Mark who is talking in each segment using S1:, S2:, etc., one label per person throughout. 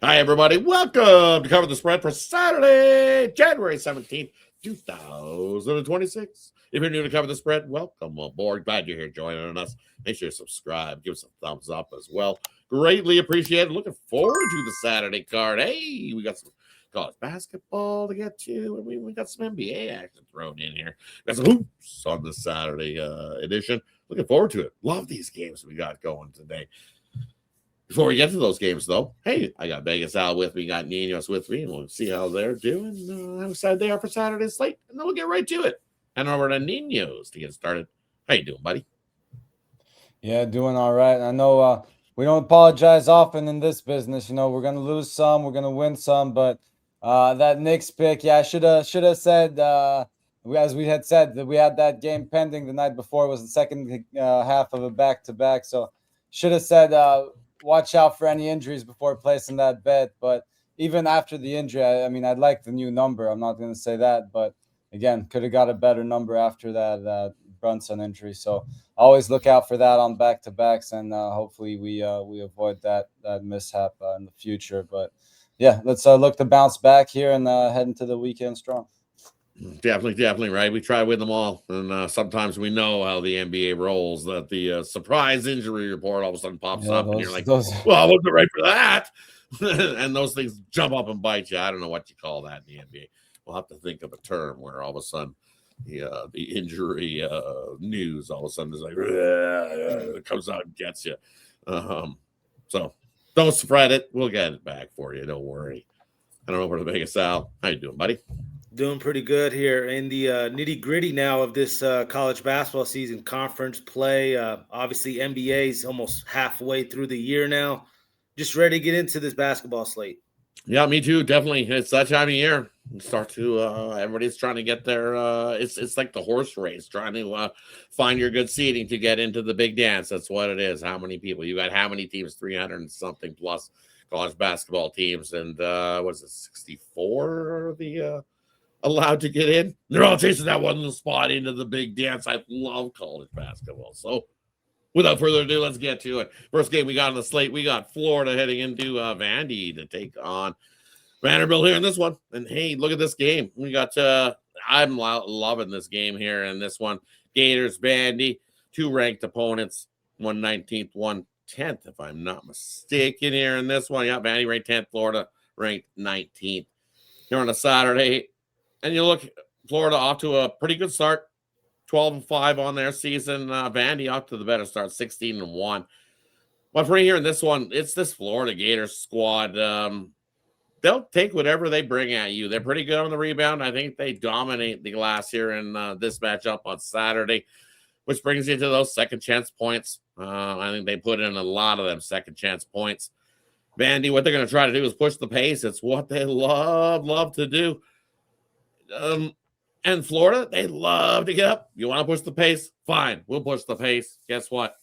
S1: Hi, everybody. Welcome to Cover the Spread for Saturday, January 17th, 2026. If you're new to Cover the Spread, welcome aboard. Glad you're here joining us. Make sure you subscribe. Give us a thumbs up as well. Greatly appreciated. Looking forward to the Saturday card. Hey, we got some college basketball to get to, and we got some NBA action thrown in here. Got some hoops on the Saturday edition. Looking forward to it. Love these games we got going today. Before we get to those games, though, hey, I got Vegas Al with me, got Ninos with me, and we'll see how they're doing, how excited they are for Saturday's slate, and then we'll get right to it. And over to Ninos to get started. How you doing, buddy?
S2: Yeah, doing all right. I know we don't apologize often in this business. We're gonna lose some, we're gonna win some, but that Knicks pick, yeah, should have said as we had said that we had that game pending the night before. It was the second half of a back to back, so should have said watch out for any injuries before placing that bet. But even after the injury, I mean, I'd like the new number. I'm not gonna say that, but again, could have got a better number after that Brunson injury. So always look out for that on back to backs, and hopefully we avoid that mishap in the future. But yeah, let's look to bounce back here and head into the weekend strong.
S1: Definitely right. We try to win them all, and sometimes we know how the NBA rolls. That the surprise injury report all of a sudden pops
S2: Yeah,
S1: up, and you're
S2: those
S1: like,
S2: those.
S1: "Well, I wasn't ready for that," and those things jump up and bite you. I don't know what you call that in the NBA. We'll have to think of a term where all of a sudden the injury news all of a sudden is like it comes out and gets you. Um, so don't spread it. We'll get it back for you. Don't worry. I don't know where to make us out. How you doing, buddy?
S3: Doing pretty good here in the nitty gritty now of this college basketball season, conference play. Obviously, NBA is almost halfway through the year now. Just ready to get into this basketball slate.
S1: Yeah, me too. Definitely, it's that time of year. Start to everybody's trying to get their. It's like the horse race, trying to find your good seating to get into the big dance. That's what it is. How many people you got? How many teams? 300 and something plus college basketball teams, and what is it? 64 the allowed to get in. They're all chasing that one little spot into the big dance. I love college basketball. So without further ado, let's get to it. First game we got on the slate, we got Florida heading into Vandy to take on Vanderbilt here in this one. And hey, look at this game. We got I'm loving this game here in this one. Gators, Vandy, two ranked opponents, 119th, 110th, if I'm not mistaken here in this one. Yeah, Vandy ranked 10th, Florida ranked 19th. Here on a Saturday. And you look, Florida off to a pretty good start. 12-5 on their season. Vandy off to the better start, 16-1. But right here in this one, it's this Florida Gators squad. They'll take whatever they bring at you. They're pretty good on the rebound. I think they dominate the glass here in this matchup on Saturday, which brings you to those second chance points. I think they put in a lot of them second chance points. Vandy, what they're going to try to do is push the pace. It's what they love to do. And Florida, they love to get up. You want to push the pace? Fine, we'll push the pace. Guess what?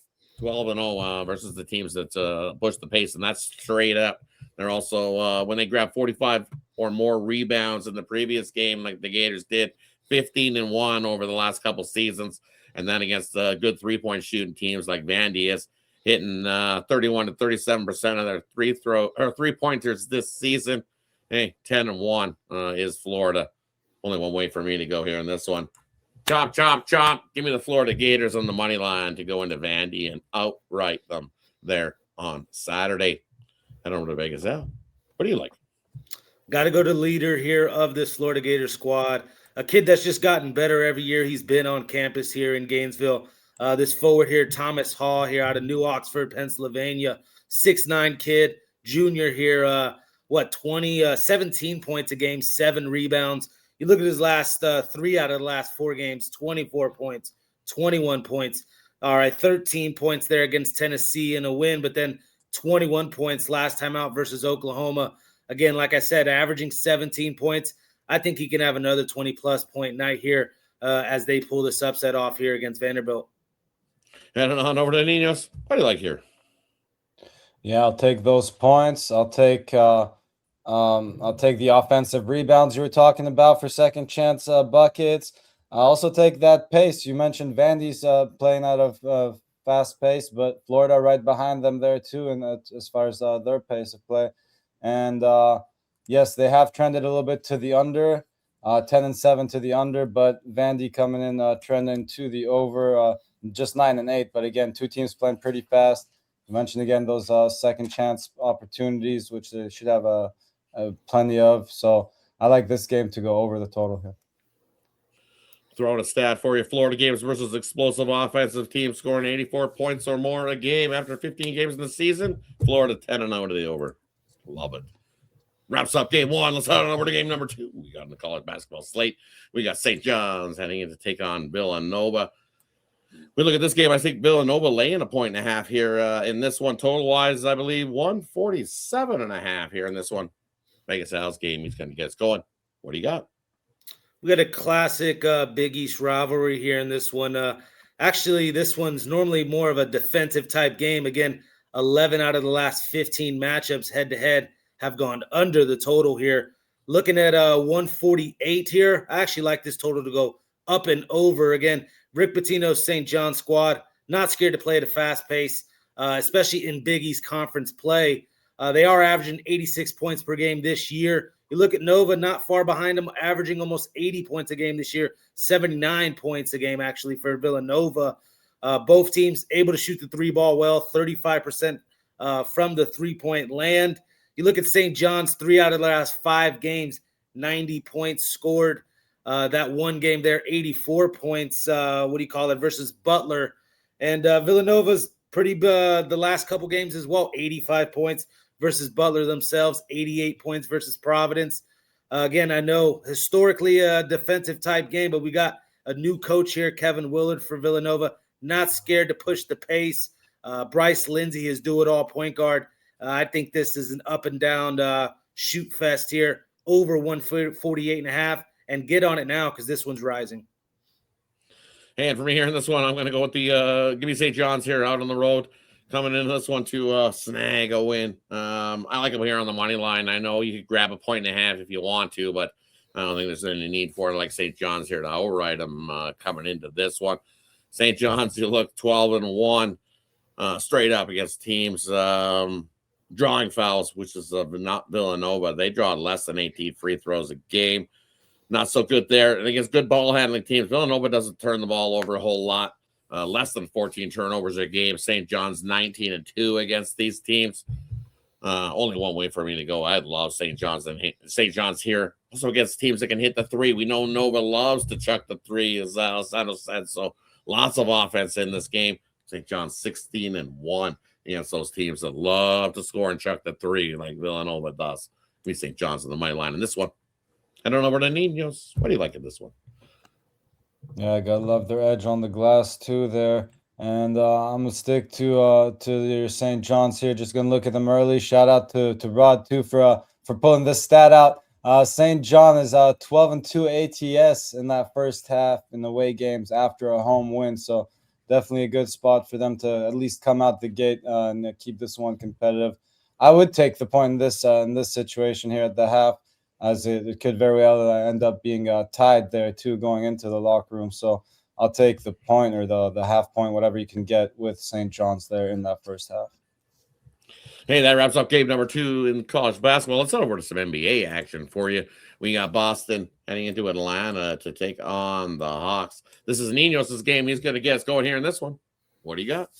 S1: 12-0 versus the teams that push the pace, and that's straight up. They're also when they grab 45 or more rebounds in the previous game, like the Gators did, 15-1 over the last couple seasons, and then against good 3-point shooting teams like Vandy is hitting 31 to 37% of their three pointers this season. Hey, 10-1 is Florida. Only one way for me to go here in this one. Chomp, chomp, chomp. Give me the Florida Gators on the money line to go into Vandy and outright them there on Saturday. Head over to Vegas out. What do you like?
S3: Got to go to leader here of this Florida Gator squad. A kid that's just gotten better every year. He's been on campus here in Gainesville. This forward here, Thomas Hall, here out of New Oxford, Pennsylvania. 6'9" kid, junior here. 17 points a game, 7 rebounds. You look at his last 3 out of the last 4 games, 24 points, 21 points. All right, 13 points there against Tennessee in a win, but then 21 points last time out versus Oklahoma. Again, like I said, averaging 17 points. I think he can have another 20-plus point night here as they pull this upset off here against Vanderbilt.
S1: Heading on over to Ninos. What do you like here?
S2: Yeah, I'll take those points. I'll take the offensive rebounds you were talking about for second chance buckets. I'll also take that pace. You mentioned Vandy's playing out of fast pace, but Florida right behind them there too, and as far as their pace of play. And yes, they have trended a little bit to the under, 10-7 to the under, but Vandy coming in trending to the over, just 9-8. But again, two teams playing pretty fast. You mentioned again those second chance opportunities, which they should have plenty of. So I like this game to go over the total here.
S1: Throwing a stat for you. Florida games versus explosive offensive teams scoring 84 points or more a game after 15 games in the season. Florida 10-0 to the over. Love it. Wraps up game one. Let's head on over to game number 2. We got in the college basketball slate. We got St. John's heading in to take on Villanova. We look at this game. I think Villanova laying a 1.5 here in this one. Total-wise, I believe 147.5 here in this one. Vegas Al's game. He's going to get us going. What do you got?
S3: We got a classic Big East rivalry here in this one. Actually, this one's normally more of a defensive type game. Again, 11 out of the last 15 matchups head-to-head have gone under the total here. Looking at 148 here, I actually like this total to go up and over. Again, Rick Pitino's St. John's squad, not scared to play at a fast pace, especially in Big East Conference play. They are averaging 86 points per game this year. You look at Nova, not far behind them, averaging almost 80 points a game this year, 79 points a game actually for Villanova. Both teams able to shoot the three ball well, 35% from the three-point land. You look at St. John's, 3 out of the last 5 games, 90 points scored. That one game there, 84 points, versus Butler. And Villanova's pretty the last couple games as well, 85 points versus Butler themselves, 88 points versus Providence. Again, I know historically a defensive type game, but we got a new coach here, Kevin Willard for Villanova, not scared to push the pace. Bryce Lindsey is do-it-all point guard. I think this is an up and down shoot fest here, over 148.5, and get on it now because this one's rising.
S1: And for me here in this one, I'm going to go with the give me St. John's here out on the road. Coming into this one to snag a win. I like them here on the money line. I know you could grab a 1.5 if you want to, but I don't think there's any need for it like St. John's here to outright them coming into this one. St. John's, you look 12-1 straight up against teams drawing fouls, which is not Villanova. They draw less than 18 free throws a game. Not so good there. And against good ball handling teams, Villanova doesn't turn the ball over a whole lot. Less than 14 turnovers a game. St. John's 19-2 against these teams. Only one way for me to go. I love St. John's and St. John's here. Also against teams that can hit the three. We know Nova loves to chuck the three, as Alessandro said. So lots of offense in this game. St. John's 16-1 against those teams that love to score and chuck the three like Villanova does. We St. John's on the money line in this one. I don't know where the Ninos. What do you like in this one?
S2: Yeah, I gotta love their edge on the glass too there. And I'm gonna stick to your St. John's here. Just gonna look at them early. Shout out to Rodd too for pulling this stat out. St. John is 12-2 ATS in that first half in the away games after a home win. So definitely a good spot for them to at least come out the gate and keep this one competitive. I would take the point in this situation here at the half, as it could very well end up being tied there too going into the locker room. So I'll take the point or the half point, whatever you can get with St. John's there in that first half.
S1: Hey, that wraps up game number 2 in college basketball. Let's head over to some NBA action for you. We got Boston heading into Atlanta to take on the Hawks. This is Ninos' game. He's going to get us going here in this one. What do you got?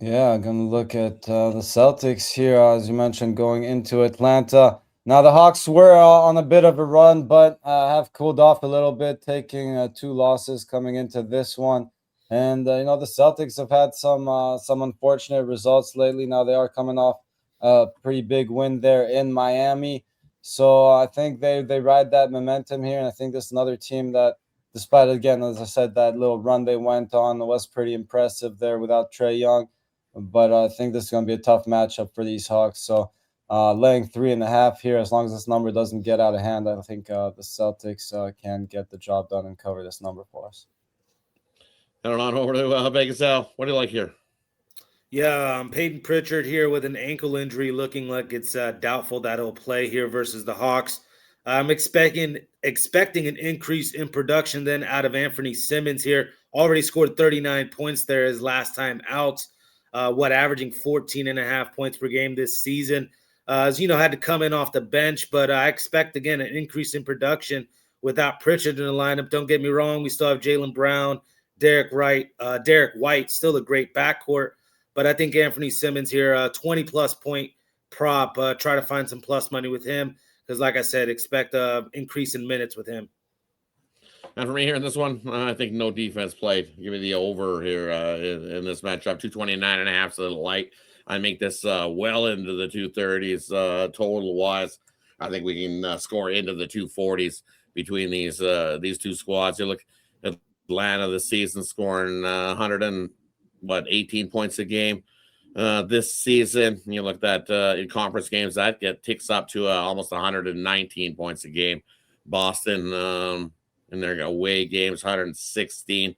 S2: Yeah, I'm going to look at the Celtics here, as you mentioned, going into Atlanta. Now, the Hawks were on a bit of a run, but have cooled off a little bit, taking 2 losses coming into this one. And, the Celtics have had some unfortunate results lately. Now, they are coming off a pretty big win there in Miami. So I think they ride that momentum here. And I think this is another team that, despite, again, as I said, that little run they went on, was pretty impressive there without Trae Young. But I think this is going to be a tough matchup for these Hawks. So laying 3.5 here, as long as this number doesn't get out of hand, I think the Celtics can get the job done and cover this number for us.
S1: Heading on over to Vegas, Al. What do you like here?
S3: Yeah, Peyton Pritchard here with an ankle injury, looking like it's doubtful that he'll play here versus the Hawks. I'm expecting an increase in production then out of Anthony Simmons here. Already scored 39 points there his last time out. Averaging 14.5 points per game this season. as had to come in off the bench, but I expect, again, an increase in production without Pritchard in the lineup. Don't get me wrong. We still have Jaylen Brown, Derek White, still a great backcourt. But I think Anthony Simmons here, 20-plus point prop, try to find some plus money with him because, like I said, expect an increase in minutes with him.
S1: And for me here in this one, I think no defense played. Give me the over here in this matchup. 229.5 is a little light. I make this well into the 230s total wise. I think we can score into the 240s between these two squads. You look at Atlanta this season scoring 18 points a game. This season, you look at in conference games, that ticks up to almost 119 points a game. Boston in their away games, 116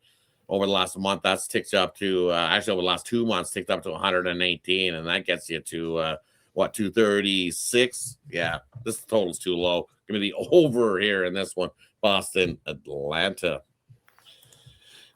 S1: over the last month. That's ticked up to actually over the last 2 months, ticked up to 118, and that gets you to 236. Yeah, this total's too low. Give me the over here in this one. Boston, Atlanta.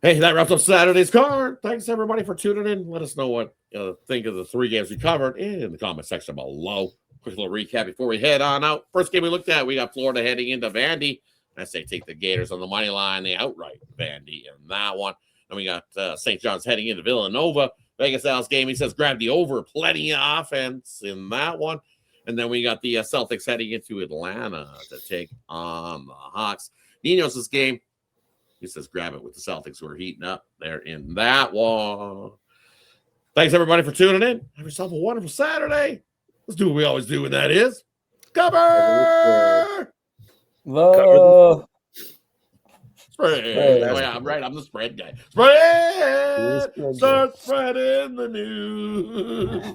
S1: Hey, that wraps up Saturday's card. Thanks everybody for tuning in. Let us know what you think of the 3 games we covered in the comment section below. Quick little recap before we head on out. First game we looked at, we got Florida heading into Vandy. I say take the Gators on the money line, the outright Vandy in that one. And we got St. John's heading into Villanova. Vegas Al's game, he says grab the over, plenty of offense in that one. And then we got the Celtics heading into Atlanta to take on the Hawks. Ninos' game, he says grab it with the Celtics who are heating up there in that one. Thanks everybody for tuning in. Have yourself a wonderful Saturday. Let's do what we always do, and that is cover.
S2: Love.
S1: Spread. Oh, yeah, I'm right. I'm the spread guy. Spread. Start spreading the news.